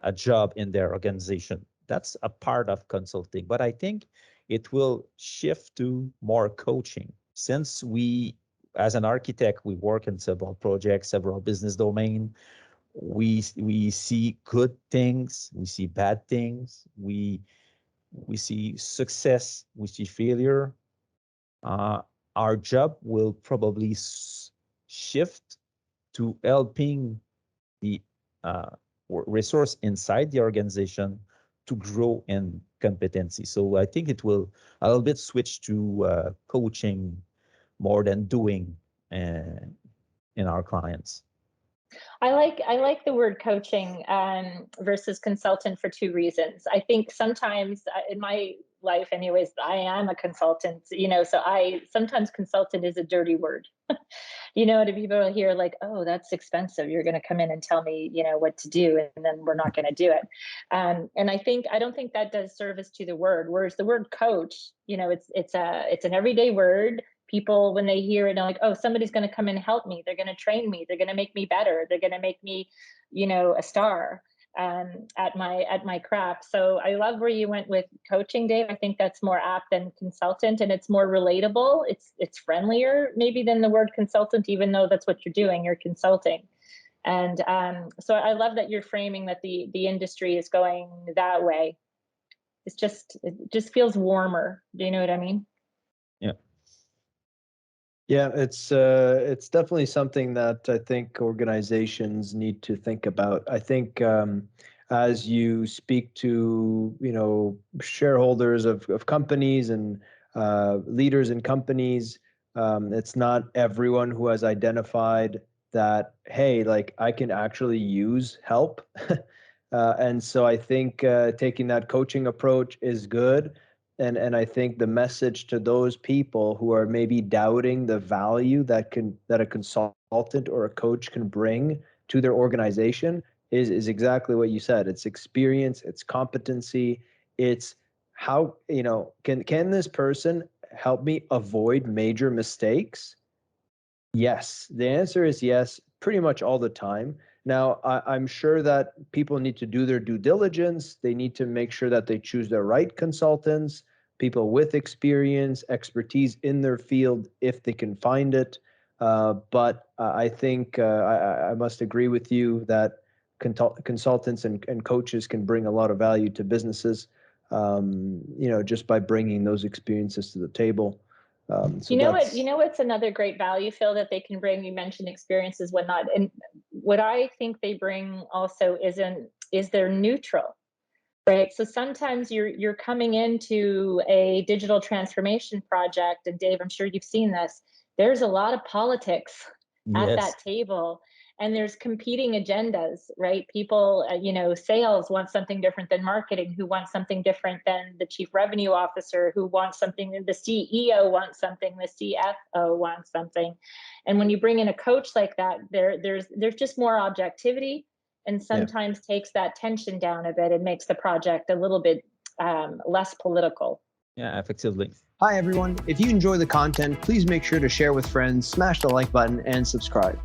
a job in their organization. That's a part of consulting, but I think it will shift to more coaching. Since we, as an architect, we work in several projects, several business domain. We see good things, we see bad things, we see success, we see failure. Our job will probably shift to helping the resource inside the organization to grow in competency. So I think it will a little bit switch to coaching more than doing in our clients. I like the word coaching versus consultant for two reasons. I think sometimes in my life anyways, I am a consultant, so sometimes consultant is a dirty word. To people hear like, oh, that's expensive. You're going to come in and tell me, what to do, and then we're not going to do it. And I don't think that does service to the word. Whereas the word coach, it's an everyday word. People, when they hear it, they're like, oh, somebody's going to come and help me. They're going to train me. They're going to make me better. They're going to make me, a star at my craft. So I love where you went with coaching, Dave. I think that's more apt than consultant, and it's more relatable. It's friendlier maybe than the word consultant, even though that's what you're doing. You're consulting. And so I love that you're framing that the industry is going that way. It just feels warmer. Do you know what I mean? Yeah. Yeah, it's definitely something that I think organizations need to think about. I think as you speak to shareholders of companies and leaders in companies, it's not everyone who has identified that, hey, like I can actually use help. And so I think taking that coaching approach is good. And I think the message to those people who are maybe doubting the value that a consultant or a coach can bring to their organization is exactly what you said. It's experience, it's competency, it's how, can this person help me avoid major mistakes? Yes, the answer is yes, pretty much all the time. Now, I'm sure that people need to do their due diligence. They need to make sure that they choose the right consultants, people with experience, expertise in their field, if they can find it. But I think I must agree with you that consultants and coaches can bring a lot of value to businesses, just by bringing those experiences to the table. What's another great value, Phil, that they can bring? You mentioned experiences, whatnot, and what I think they bring also is they're neutral, right? So sometimes you're coming into a digital transformation project, and Dave, I'm sure you've seen this. There's a lot of politics at that table. And there's competing agendas, right? People, sales want something different than marketing, who wants something different than the chief revenue officer, who wants something, the CEO wants something, the CFO wants something. And when you bring in a coach like that, there's just more objectivity, and sometimes takes that tension down a bit and makes the project a little bit less political. Yeah, effectively. Hi, everyone. If you enjoy the content, please make sure to share with friends, smash the like button, and subscribe.